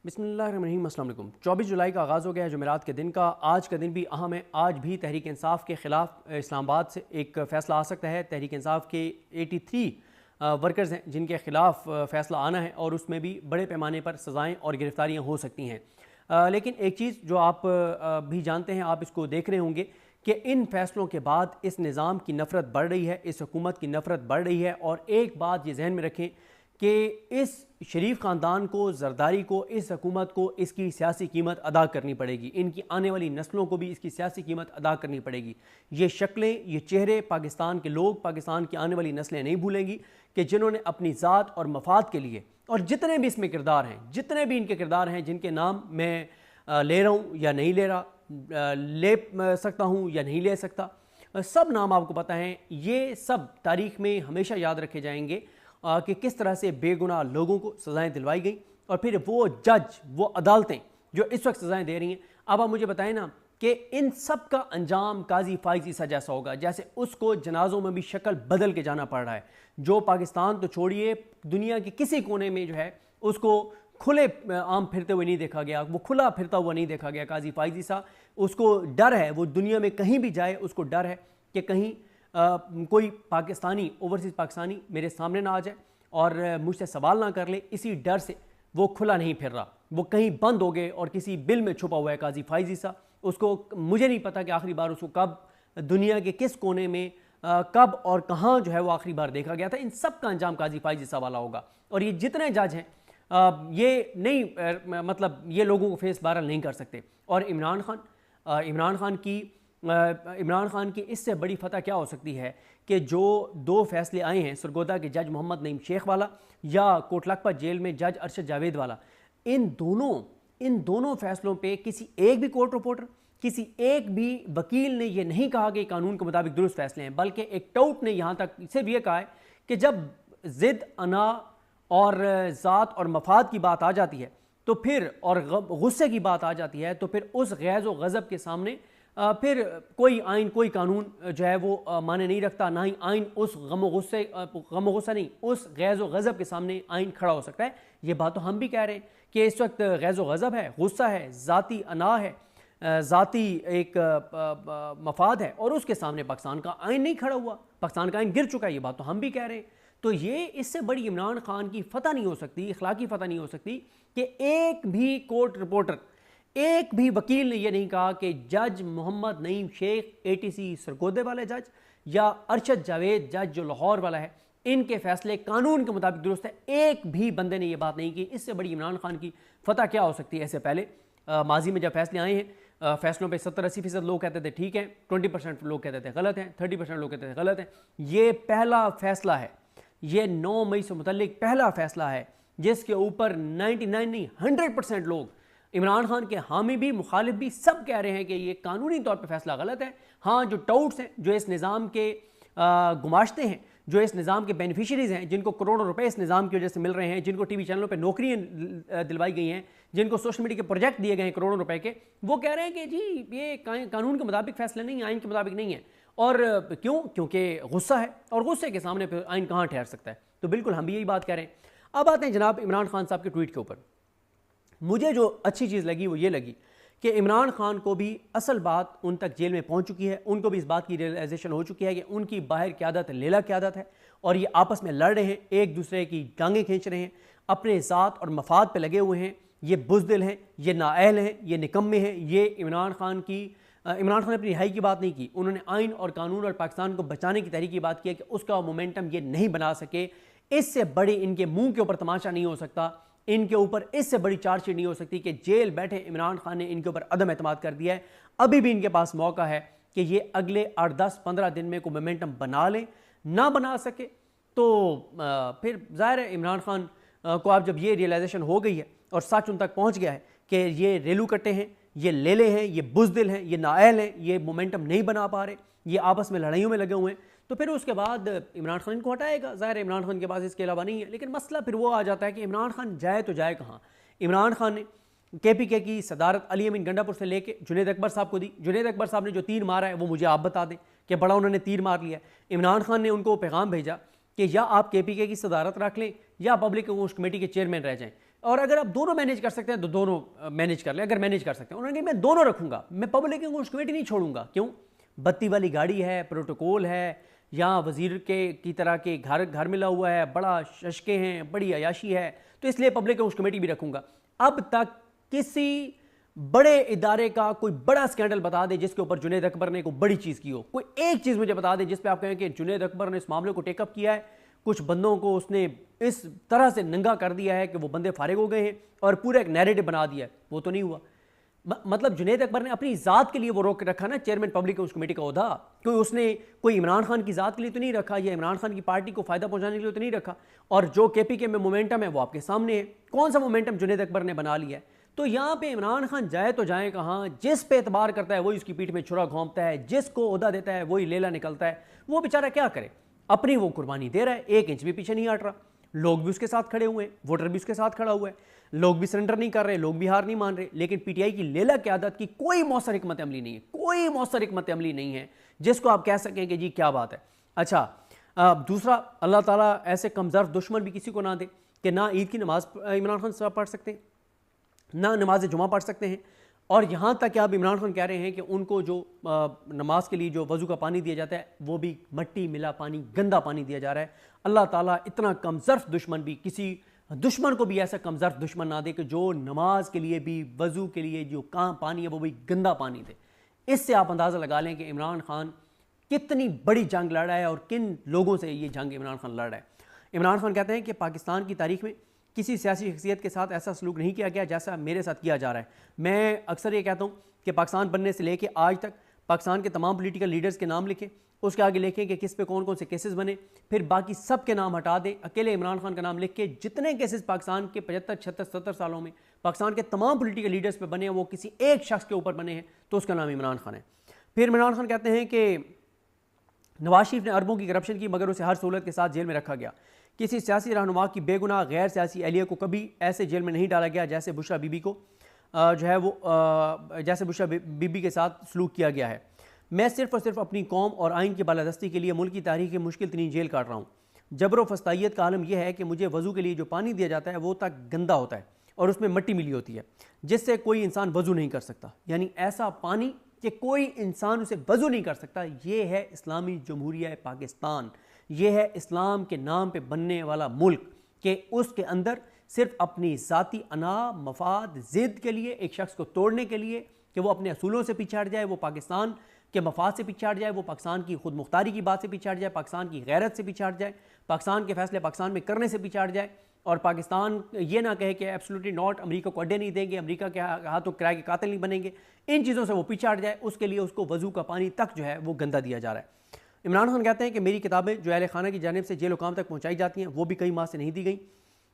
बिस्मिल्लाहिर्रहमानिर्रहीम। अस्सलाम वालेकुम। 24 जुलाई का आगाज़ हो गया है जुमेरात के दिन का। आज का दिन भी अहम है। आज भी तहरीक इंसाफ के ख़िलाफ़ इस्लामाबाद से एक फ़ैसला आ सकता है। तहरीक इंसाफ के 83 वर्कर्स हैं जिनके ख़िलाफ़ फ़ैसला आना है और उसमें भी बड़े पैमाने पर सज़ाएँ और गिरफ़्तारियाँ हो सकती हैं। लेकिन एक चीज़ जो आप भी जानते हैं, आप इसको देख रहे होंगे कि इन फ़ैसलों के बाद इस निज़ाम की नफ़रत बढ़ रही है, इस हुकूमत की नफ़रत बढ़ रही है। और एक बात ये जहन में रखें कि इस शरीफ ख़ानदान को, ज़रदारी को, इस हुकूमत को इसकी सियासी कीमत अदा करनी पड़ेगी। इनकी आने वाली नस्लों को भी इसकी सियासी कीमत अदा करनी पड़ेगी। ये शक्लें, ये चेहरे पाकिस्तान के लोग, पाकिस्तान की आने वाली नस्लें नहीं भूलेंगी कि जिन्होंने अपनी ज़ात और मफाद के लिए, और जितने भी इसमें किरदार हैं, जितने भी इनके किरदार हैं जिनके नाम मैं ले रहा हूँ या नहीं ले रहा, ले सकता हूँ या नहीं ले सकता, सब नाम आपको पता हैं। ये सब तारीख़ में हमेशा याद रखे जाएंगे कि किस तरह से बेगुनाह लोगों को सज़ाएं दिलवाई गई। और फिर वो जज, वो अदालतें जो इस वक्त सज़ाएं दे रही हैं, अब आप मुझे बताएं ना कि इन सब का अंजाम काजी फ़ाइज़ ईसा जैसा होगा, जैसे उसको जनाजों में भी शक्ल बदल के जाना पड़ रहा है। जो पाकिस्तान तो छोड़िए, दुनिया के किसी कोने में जो है उसको खुले आम फिरते हुए नहीं देखा गया, वो खुला फिरता हुआ नहीं देखा गया। काजी फ़ाइज़ ईसा, उसको डर है, वो दुनिया में कहीं भी जाए उसको डर है कि कहीं कोई पाकिस्तानी, ओवरसीज़ पाकिस्तानी मेरे सामने ना आ जाए और मुझसे सवाल ना कर ले। इसी डर से वो खुला नहीं फिर रहा, वो कहीं बंद हो गए और किसी बिल में छुपा हुआ है काजी फ़ाइज़ ईसा। उसको मुझे नहीं पता कि आखिरी बार उसको कब, दुनिया के किस कोने में, कब और कहाँ जो है वो आखिरी बार देखा गया था। इन सब का अंजाम काजी फ़ाइज़ ईसा वाला होगा। और ये जितने जज हैं ये नहीं, मतलब ये लोगों को फेस बहरहाल नहीं कर सकते। और इमरान खान की इससे बड़ी फतह क्या हो सकती है कि जो दो फैसले आए हैं, सरगोदा के जज मोहम्मद नईम शेख वाला या कोटलखपत जेल में जज अरशद जावेद वाला, इन दोनों फैसलों पे किसी एक भी कोर्ट रिपोर्टर, किसी एक भी वकील ने यह नहीं कहा कि कानून के मुताबिक दुरुस्त फैसले हैं, बल्कि एक टाउट ने यहाँ तक सिर्फ ये कहा है कि जब ज़िद, अना और ज़ात और मफाद की बात आ जाती है तो फिर, और गुस्से की बात आ जाती है तो फिर उस गैज़ व गज़ब के सामने फिर कोई आइन, कोई कानून जो है वो माने नहीं रखता। ना ही आइन उस गम गुस्सा नहीं, उस गैज़ व गज़ब के सामने आइन खड़ा हो सकता है। ये बात तो हम भी कह रहे हैं कि इस वक्त गैज़ व गज़ब है, गुस्सा है, ज़ाती अना है, ज़ाती एक मफाद है, और उसके सामने पाकिस्तान का आइन नहीं खड़ा हुआ, पाकिस्तान का आइन गिर चुका है। ये बात तो हम भी कह रहे हैं। तो ये इससे बड़ी इमरान खान की फतह नहीं हो सकती, इखलाकी फतह नहीं हो सकती कि एक भी कोर्ट रिपोर्टर, एक भी वकील ने यह नहीं कहा कि जज मोहम्मद नईम शेख ATC सरगोदे वाले जज या अरशद जावेद जज जो लाहौर वाला है, इनके फैसले कानून के मुताबिक दुरुस्त है। एक भी बंदे ने यह बात नहीं की। इससे बड़ी इमरान खान की फतह क्या हो सकती है। ऐसे पहले माजी में जब फैसले आए हैं, फैसलों पे 70-80% लोग कहते थे ठीक है, 20% लोग कहते थे गलत हैं, 30% लोग कहते थे गलत हैं। ये पहला फैसला है, ये 9 मई से मुतल्लिक पहला फैसला है जिसके ऊपर 99 नहीं 100% लोग, इमरान खान के हामी भी, मुखालिफ भी, सब कह रहे हैं कि ये कानूनी तौर पे फैसला गलत है। हाँ, जो टाउट्स हैं, जो इस निज़ाम के गुमाश्ते हैं, जो इस निज़ाम के बेनिफिशरीज़ हैं, जिनको करोड़ों रुपए इस निज़ाम की वजह से मिल रहे हैं, जिनको TV चैनलों पे नौकरियाँ दिलवाई गई हैं, जिनको सोशल मीडिया के प्रोजेक्ट दिए गए हैं करोड़ों रुपए के, वो कह रहे हैं कि जी ये कानून के मुताबिक फैसला नहीं है, आइन के मुताबिक नहीं है। और क्यों? क्योंकि गुस्सा है, और गुस्से के सामने फिर आइन कहाँ ठहर सकता है। तो बिल्कुल हम भी यही बात कह रहे हैं। अब आते हैं जनाब इमरान खान साहब के ट्वीट के ऊपर। मुझे जो अच्छी चीज़ लगी वो ये लगी कि इमरान खान को भी असल बात उन तक जेल में पहुंच चुकी है, उनको भी इस बात की रियलाइजेशन हो चुकी है कि उनकी बाहर क़यादत लेला क़यादत है और ये आपस में लड़ रहे हैं, एक दूसरे की टांगें खींच रहे हैं, अपने ज़ात और मफाद पे लगे हुए हैं। ये बुज़दिल हैं, ये नाअहल हैं, ये निकम्मे हैं। ये इमरान खान ने अपनी रिहाई की बात नहीं की, उन्होंने आइन और कानून और पाकिस्तान को बचाने की तहरीक की बात की है कि उसका मोमेंटम ये नहीं बना सके। इससे बड़ी इनके मुंह के ऊपर तमाशा नहीं हो सकता, इनके ऊपर इससे बड़ी चार्जशीट नहीं हो सकती कि जेल बैठे इमरान खान ने इनके ऊपर अदम एतमाद कर दिया है। अभी भी इनके पास मौका है कि ये अगले 8, 10, 15 दिन में कोई मोमेंटम बना लें। ना बना सके तो फिर ज़ाहिर है इमरान खान को अब जब ये रियलाइजेशन हो गई है और सच उन तक पहुंच गया है कि ये रेलू कट्टे हैं, ये लेले हैं, ये बुज़दिल हैं, ये नाअहल हैं, ये मोमेंटम नहीं बना पा रहे, ये आपस में लड़ाइयों में लगे हुए हैं, तो फिर उसके बाद इमरान खान को हटाएगा। ज़ाहिर है इमरान खान के पास इसके अलावा नहीं है। लेकिन मसला फिर वो आ जाता है कि इमरान खान जाए तो जाए कहाँ। इमरान खान ने KPK की सदारत अली अमीन गंडापुर से लेके जुनैद अकबर साहब को दी। जुनैद अकबर साहब ने जो तीर मारा है वो मुझे आप बता दें कि बड़ा उन्होंने तीर मार लिया। इमरान खान ने उनको पैगाम भेजा कि या आप KPK की सदारत रख लें या पब्लिक अकाउंट्स कमेटी के चेयरमैन रह जाएं। और अगर आप दोनों मैनेज कर सकते हैं तो दोनों मैनेज कर लें, अगर मैनेज कर सकते हैं। उन्होंने कहा मैं दोनों रखूंगा, मैं पब्लिक अकाउंट्स कमेटी नहीं छोड़ूंगा। क्यों? बत्ती वाली गाड़ी है, प्रोटोकॉल है, यहाँ वजीर की तरह के घर मिला हुआ है, बड़ा शशके हैं, बड़ी अयाशी है, तो इसलिए पब्लिक अकाउंट्स कमेटी भी रखूंगा। अब तक किसी बड़े इदारे का कोई बड़ा स्कैंडल बता दे जिसके ऊपर जुनैद अकबर ने कोई बड़ी चीज़ की हो, कोई एक चीज़ मुझे बता दे जिस पे आप कहें कि जुनैद अकबर ने इस मामले को टेकअप किया है, कुछ बंदों को उसने इस तरह से नंगा कर दिया है कि वो बंदे फारिग हो गए हैं और पूरा एक नैरेटिव बना दिया है, वो तो नहीं हुआ। मतलब जुनैद अकबर ने अपनी ज़ात के लिए वो रोक रखा ना चेयरमैन पब्लिक अकाउंट्स कमेटी का ओहदा, कोई इमरान खान की ज़ात के लिए तो नहीं रखा, या इमरान खान की पार्टी को फ़ायदा पहुंचाने के लिए तो नहीं रखा। और जो केपीके में मोमेंटम है वो आपके सामने है, कौन सा मोमेंटम जुनैद अकबर ने बना लिया है। तो यहाँ पे इमरान खान जाए तो जाए कहाँ, जिस पे एतबार करता है वही उसकी पीठ में छुरा घोंपता है, जिसको ओहदा देता है वही लेला निकलता है। वो बेचारा क्या करे, अपनी वो कुर्बानी दे रहा है, 1 इंच भी पीछे नहीं हट रहा। लोग भी उसके साथ खड़े हुए हैं, वोटर भी उसके साथ खड़ा हुआ है, लोग भी सरेंडर नहीं कर रहे, लोग भी हार नहीं मान रहे। लेकिन पीटीआई की लेला क़यादत की कोई मौसर हिकमत अमली नहीं है, कोई मौसर हिकमत अमली नहीं है जिसको आप कह सकें कि जी क्या बात है। अच्छा, दूसरा, अल्लाह ताला ऐसे कमज़र्फ दुश्मन भी किसी को ना दे कि ना ईद की नमाज इमरान खान साहब पढ़ सकते हैं, ना नमाज जुमा पढ़ सकते हैं। और यहाँ तक कि आप इमरान खान कह रहे हैं कि उनको जो नमाज के लिए जो वज़ू का पानी दिया जाता है वो भी मट्टी मिला पानी, गंदा पानी दिया जा रहा है। अल्लाह ताला इतना कमज़र्फ दुश्मन भी, किसी दुश्मन को भी ऐसा कमज़र्फ दुश्मन ना दे कि जो नमाज के लिए भी, वज़ू के लिए जो काम पानी है वो भी गंदा पानी दे। इससे आप अंदाज़ा लगा लें कि इमरान खान कितनी बड़ी जंग लड़ रहा है और किन लोगों से ये जंग इमरान खान लड़ रहा है। इमरान खान कहते हैं कि पाकिस्तान की तारीख में किसी सियासी शख्सियत के साथ ऐसा सलूक नहीं किया गया जैसा मेरे साथ किया जा रहा है। मैं अक्सर ये कहता हूँ कि पाकिस्तान बनने से लेके आज तक पाकिस्तान के तमाम पॉलिटिकल लीडर्स के नाम लिखें, उसके आगे लिखें कि किस पे कौन कौन से केसेस बने, फिर बाकी सब के नाम हटा दें, अकेले इमरान खान का नाम लिख के जितने केसेस पाकिस्तान के 75, 76, 70 सालों में पाकिस्तान के तमाम पॉलिटिकल लीडर्स पे बने हैं, वो किसी एक शख्स के ऊपर बने हैं तो उसका नाम इमरान खान है। फिर इमरान खान कहते हैं कि नवाज शरीफ ने अरबों की करप्शन की मगर उसे हर सहूलत के साथ जेल में रखा गया। किसी सियासी रहनुमा की बेगुनाह गैर सियासी एहलिया को कभी ऐसे जेल में नहीं डाला गया जैसे बुशरा बीबी को जो है वो जैसे बुशरा बीबी के साथ सलूक किया गया है। मैं सिर्फ और सिर्फ अपनी कौम और आइन की बालादस्ती के लिए मुल्क की तारीख की मुश्किल तरीन जेल काट रहा हूँ। जबर व फस्तायत का आलम यह है कि मुझे वज़ू के लिए जो पानी दिया जाता है वो तक गंदा होता है और उसमें मिट्टी मिली होती है जिससे कोई इंसान वज़ू नहीं कर सकता। यानी ऐसा पानी कि कोई इंसान उसे वज़ू नहीं कर सकता। ये है इस्लामी जमहूरिया पाकिस्तान, ये है इस्लाम के नाम पे बनने वाला मुल्क कि उसके अंदर सिर्फ अपनी ज़ाती अना मफाद ज़िद के लिए, एक शख्स को तोड़ने के लिए कि वो अपने असूलों से पीछे हट जाए, वो पाकिस्तान के मफाद से पीछे हट जाए, वो पाकिस्तान की खुद मुख्तारी की बात से पीछे हट जाए, पाकिस्तान की गैरत से पीछे हट जाए, पाकिस्तान के फैसले पाकिस्तान में करने से पीछे हट जाए और पाकिस्तान ये ना कहे कि एब्सोल्युटली नॉट, अमेरिका को अड्डे नहीं देंगे, अमेरिका के हाथों किराए के कातिल नहीं बनेंगे, इन चीज़ों से वो पीछे हट जाए, उसके लिए उसको वज़ू का पानी तक जो है वो गंदा दिया जा रहा है। इमरान खान कहते हैं कि मेरी किताबें जो अहल खाना की जानिब से जेल हुकाम तक पहुँचाई जाती हैं वो भी कई माह से नहीं दी गई,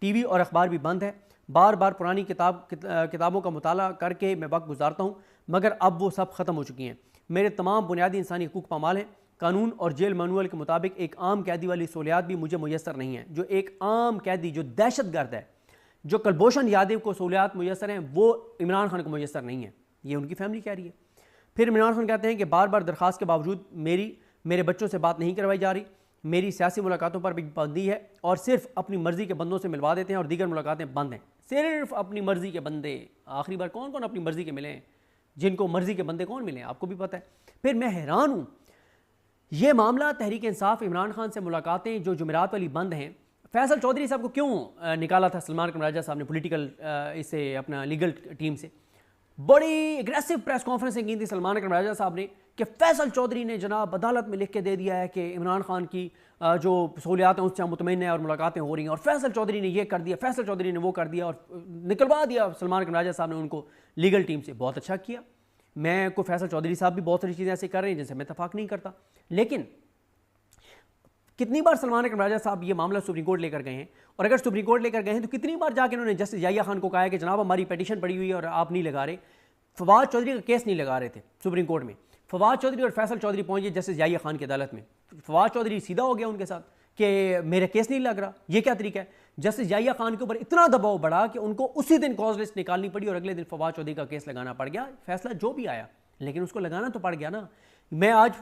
टीवी और अखबार भी बंद है, बार बार पुरानी किताबों का मुताला करके मैं वक्त गुजारता हूँ मगर अब वो सब ख़त्म हो चुकी हैं। मेरे तमाम बुनियादी इंसानी हकूक़ पामाल हैं। कानून और जेल मैनुअल के मुताबिक एक आम कैदी वाली सहूलियात भी मुझे मुयसर नहीं है। जो एक आम कैदी जो दहशत गर्द है, जो कुलभूषण यादव को सहूलियात मुयसर हैं, वो इमरान खान को मुयसर नहीं है। ये उनकी फैमिली कह रही है। फिर इमरान खान कहते हैं कि बार बार दरख्वास्त के बावजूद मेरे बच्चों से बात नहीं करवाई जा रही, मेरी सियासी मुलाकातों पर भी पाबंदी है और सिर्फ अपनी मर्ज़ी के बंदों से मिलवा देते हैं और दीगर मुलाकातें बंद हैं। सिर्फ अपनी मर्ज़ी के बंदे, आखिरी बार कौन कौन अपनी मर्ज़ी के मिले हैं? जिनको मर्ज़ी के बंदे कौन मिले हैं आपको भी पता है। फिर मैं हैरान हूँ, ये मामला तहरीक इंसाफ इमरान खान से मुलाकातें जो जुमेरात वाली बंद हैं, फैसल चौधरी साहब को क्यों निकाला था सलमान कमराजा साहब ने पॉलिटिकल इससे अपना लीगल टीम से? बड़ी एग्रेसिव प्रेस कॉन्फ्रेंसिंग की थी सलमान कमराजा साहब ने कि फैसल चौधरी ने जनाब अदालत में लिख के दे दिया है कि इमरान खान की जो सहूलियात हैं उससे मुतमईन है और मुलाकातें हो रही हैं और फैसल चौधरी ने ये कर दिया, फैसल चौधरी ने वो कर दिया और निकलवा दिया सलमान कमराजा साहब ने उनको लीगल टीम से। बहुत अच्छा किया। मैं को फैसल चौधरी साहब भी बहुत सारी चीज़ें ऐसे कर रहे हैं जिनसे मैं इत्तफाक नहीं करता, लेकिन कितनी बार सलमान कमराजा साहब ये मामला सुप्रीम कोर्ट लेकर गए हैं और अगर सुप्रीम कोर्ट लेकर गए हैं तो कितनी बार जाके उन्होंने जस्टिस याहिया खान को कहा है कि जनाब हमारी पिटीशन पड़ी हुई है और आप नहीं लगा रहे। फवाद चौधरी का केस नहीं लगा रहे थे सुप्रीम कोर्ट में, फवाद चौधरी और फैसल चौधरी पहुंचे जस्टिस याहिया खान की अदालत में, फवाद चौधरी सीधा हो गया उनके साथ कि मेरा केस नहीं लग रहा। ये क्या तरीका है? जस्टिस याहिया खान के ऊपर इतना दबाव बढ़ा कि उनको उसी दिन कॉज लिस्ट निकालनी पड़ी और अगले दिन फवाद चौधरी का केस लगाना पड़ गया। फैसला जो भी आया लेकिन उसको लगाना तो पड़ गया ना। मैं आज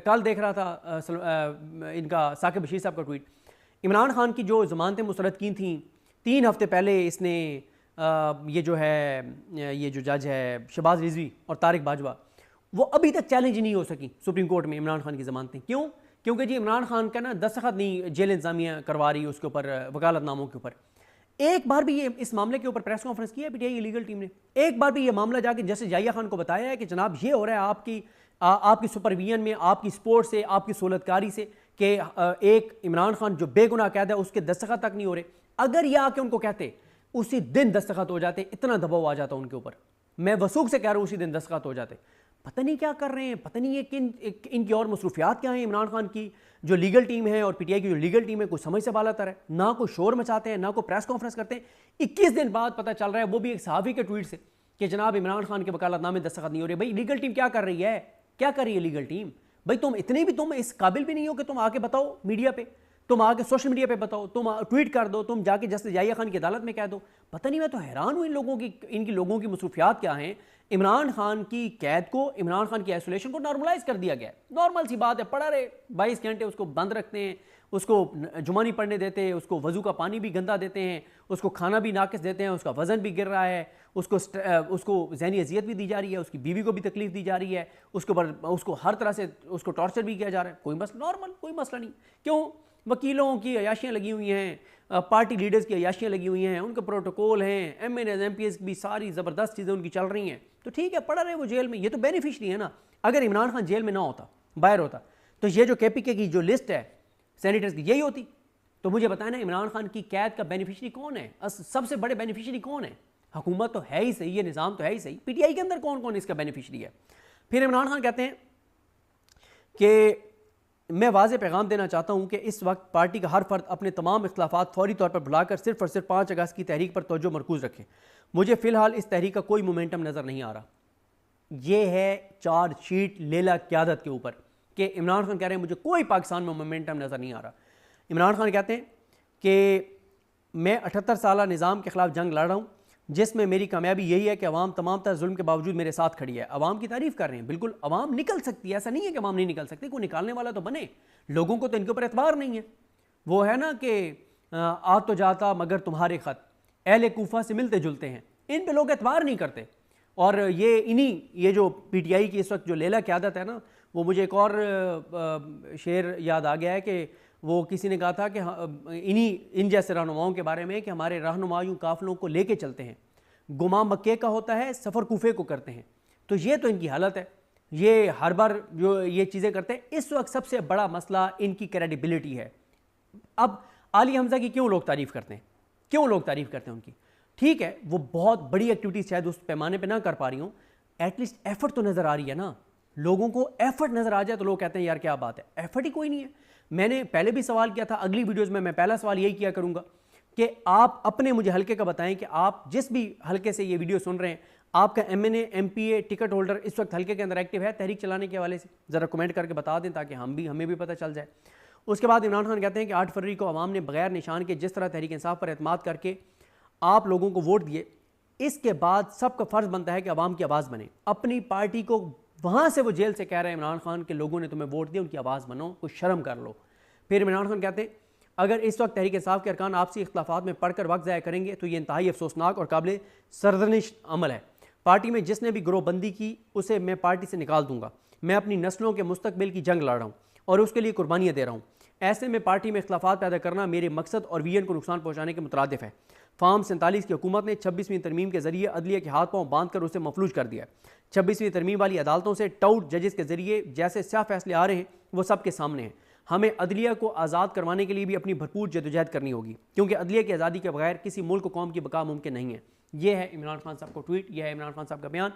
कल देख रहा था इनका साकिब बशीर साहब का ट्वीट, इमरान खान की जो ज़मानतें मुस्तरद की थी 3 हफ्ते पहले इसने ये जो जज है शहबाज रिजवी और तारिक बाजवा, वो अभी तक चैलेंज नहीं हो सकी सुप्रीम कोर्ट में इमरान खान की ज़मानतें। क्यों? क्योंकि जी इमरान खान का ना दस्तखत नहीं जेल इंतजामिया करवा रही उसके ऊपर, वकालतनामों के ऊपर। एक बार भी ये इस मामले के ऊपर प्रेस कॉन्फ्रेंस किया है पीटीआई की लीगल टीम ने? एक बार भी ये मामला जाके जस्टिस जाहिया खान को बताया है कि जनाब ये हो रहा है आपकी सुपरविजन में, आपकी सपोर्ट से, आपकी सहूलतकारी से, कि एक इमरान खान जो बेगुनाह कैद है उसके दस्तखत तक नहीं हो रहे? अगर ये आके उनको कहते उसी दिन दस्तखत हो जाते, इतना दबाव आ जाता उनके ऊपर। मैं वसूख से कह रहा हूँ उसी दिन दस्तखत हो जाते। पता नहीं क्या कर रहे हैं, पता नहीं ये इनकी और मसरूफियात क्या हैं इमरान खान की जो लीगल टीम है और पीटीआई की जो लीगल टीम है, कुछ समझ से बाला तर है। ना कोई शोर मचाते हैं, ना कोई प्रेस कॉन्फ्रेंस करते हैं। 21 दिन बाद पता चल रहा है, वो भी एक सहाफ़ी के ट्वीट से, कि जनाब इमरान खान के वकालतनामे दस्तखत नहीं हो रहे। भाई लीगल टीम क्या कर रही है? क्या कर रही है लीगल टीम? भाई तुम इस काबिल भी नहीं हो कि तुम आके बताओ मीडिया पे, तुम आके सोशल मीडिया पे बताओ, तुम ट्वीट कर दो, तुम जाके जस्टिस जाहिया खान की अदालत में कह दो। पता नहीं, मैं तो हैरान हूँ इनकी लोगों की मसरूफियात क्या हैं। इमरान खान की कैद को, इमरान खान की आइसोलेशन को नॉर्मलाइज कर दिया गया। नॉर्मल सी बात है, पड़ा रहे 22 घंटे, उसको बंद रखते हैं, उसको जुमा नहीं पढ़ने देते, उसको वजू का पानी भी गंदा देते हैं, उसको खाना भी नाकिस देते हैं, उसका वजन भी गिर रहा है, उसको ज़हनी अजियत भी दी जा रही है, उसकी बीवी को भी तकलीफ दी जा रही है, उसको हर तरह से उसको टॉर्चर भी किया जा रहा है। कोई मसला, नॉर्मल, कोई मसला नहीं। क्यों? वकीलों की अयाशियाँ लगी हुई हैं, पार्टी लीडर्स की अयाशियाँ लगी हुई हैं, उनके प्रोटोकॉल हैं, MNAs MPs भी सारी ज़बरदस्त चीज़ें उनकी चल रही हैं। तो ठीक है, पड़ा रहे वो जेल में, ये तो बेनिफिशरी है ना। अगर इमरान खान जेल में ना होता, बाहर होता, तो ये जो KPK की जो लिस्ट है सेनेटर्स की, यही होती। तो मुझे बताया ना, इमरान खान की कैद का बेनिफिशरी कौन है? सबसे बड़े बेनिफिशरी कौन है? हुकूमत तो है ही सही, ये निज़ाम तो है ही सही, PTI के अंदर कौन कौन इसका बेनिफिशरी है? फिर इमरान खान कहते हैं कि मैं वाज़े पैगाम देना चाहता हूँ कि इस वक्त पार्टी का हर फर्द अपने तमाम इख्तलाफात फौरी तौर पर भुलाकर सिर्फ और सिर्फ 5 अगस्त की तहरीक पर तवज्जो मरकूज़ रखें। मुझे फ़िलहाल इस तहरीक का कोई मोमेंटम नज़र नहीं आ रहा। ये है चार्जशीट लेला क़यादत के ऊपर, कि इमरान खान कह रहे हैं मुझे कोई पाकिस्तान में मोमेंटम नज़र नहीं आ रहा। इमरान खान कहते हैं कि मैं 78 साल निज़ाम के ख़िलाफ़ जंग लड़ रहा हूँ, जिसमें मेरी कामयाबी यही है कि अवाम तमाम तरह जुल्म के बावजूद मेरे साथ खड़ी है। अवाम की तारीफ़ कर रहे हैं, बिल्कुल अवाम निकल सकती है, ऐसा नहीं है कि अवाम नहीं निकल सकती, कोई निकालने वाला तो बने। लोगों को तो इनके ऊपर एतबार नहीं है। वो है ना कि आ तो जाता मगर तुम्हारे ख़त अहले कूफा से मिलते जुलते हैं, इन पे लोग एतबार नहीं करते। और ये जो PTI की इस वक्त जो लेला क़यादत है ना, वो मुझे एक और शेर याद आ गया है कि वो किसी ने कहा था कि इन जैसे रहनुमाओं के बारे में कि हमारे रहनुमा यूँ काफ़िलों को लेके चलते हैं, गुमा मक्के का होता है, सफ़र कूफे को करते हैं। तो ये तो इनकी हालत है, ये हर बार जो ये चीज़ें करते हैं। इस वक्त सबसे बड़ा मसला इनकी क्रेडिबिलिटी है। अब आली हमज़ा की क्यों लोग तारीफ़ करते हैं, क्यों लोग तारीफ़ करते हैं उनकी? ठीक है, वो बहुत बड़ी एक्टिविटीज़ शायद उस पैमाने पे ना कर पा रही हूँ, एटलीस्ट एफर्ट तो नज़र आ रही है ना। लोगों को एफर्ट नज़र आ जाए तो लोग कहते हैं यार क्या बात है। एफर्ट ही कोई नहीं है। मैंने पहले भी सवाल किया था, अगली वीडियोज़ में मैं पहला सवाल यही किया करूँगा कि आप अपने मुझे हल्के का बताएं कि आप जिस भी हल्के से ये वीडियो सुन रहे हैं, आपका MNA MPA टिकट होल्डर इस वक्त हल्के के अंदर एक्टिव है तहरीक चलाने के हवाले से? ज़रा कमेंट करके बता दें ताकि हमें भी पता चल जाए। उसके बाद इमरान खान कहते हैं कि 8 फरवरी को अवाम ने बगैर निशान के जिस तरह तहरीक इंसाफ पर एतमाद करके आप लोगों को वोट दिए, इसके बाद सबका फ़र्ज़ बनता है कि अवाम की आवाज़ बने। अपनी पार्टी को वहाँ से वो जेल से कह रहे हैं इमरान खान के लोगों ने तुम्हें वोट दिया, उनकी आवाज़ बनो, कुछ शर्म कर लो। फिर इमरान खान कहते हैं अगर इस वक्त तहरीक इंसाफ के अरकान आपसी इख्तलाफात में पढ़कर वक्त ज़ाया करेंगे तो ये इंतहाई अफसोसनाक और काबिल सरदनिश अमल है। पार्टी में जिसने भी गिरोहबंदी की उसे मैं पार्टी से निकाल दूंगा। मैं अपनी नस्लों के मुस्तकबिल की जंग लड़ रहा हूँ और उसके लिए कुर्बानियाँ दे रहा हूँ। ऐसे में पार्टी में इख्तलाफात पैदा करना मेरे मकसद और विजन को नुकसान पहुँचाने के मुतरादिफ है। फार्म 47 की हुकूमत ने 26वीं तरमीम के जरिए अदलिया के हाथ पाँव बांध कर उसे मफलूज कर दिया। 26वीं तरमीम वाली अदालतों से टाउट जजेस के जरिए जैसे स्याह फैसले आ रहे हैं वो सबके सामने हैं। हमें अदलिया को आज़ाद करवाने के लिए भी अपनी भरपूर जदोजहद करनी होगी, क्योंकि अदलिया की आज़ादी के बगैर किसी मुल्क कौम की बका मुमकिन नहीं है। यह है इमरान खान साहब को ट्वीट, यह है इमरान खान साहब का बयान।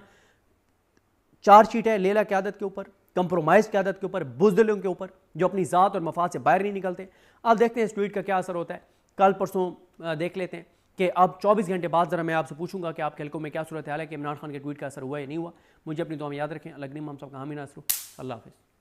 चार्जशीट है लेला क़यादत के ऊपर, कंप्रोमाइज़ क़यादत के ऊपर, बुज़दिलों के ऊपर जो अपनी ज़ात और मफाद से बाहर नहीं निकलते। अब देखते हैं इस ट्वीट का क्या असर होता है। कल परसों देख लेते हैं कि अब 24 घंटे बाद ज़रा मैं आपसे पूछूंगा कि आपके हल्कों में क्या सूरत हाल है कि इमरान खान के ट्वीट का असर हुआ या नहीं हुआ। मुझे अपनी दुआ में याद रखें। अलग नहीं हम सबका हामी नासरू। अल्लाह हाफ़िज़।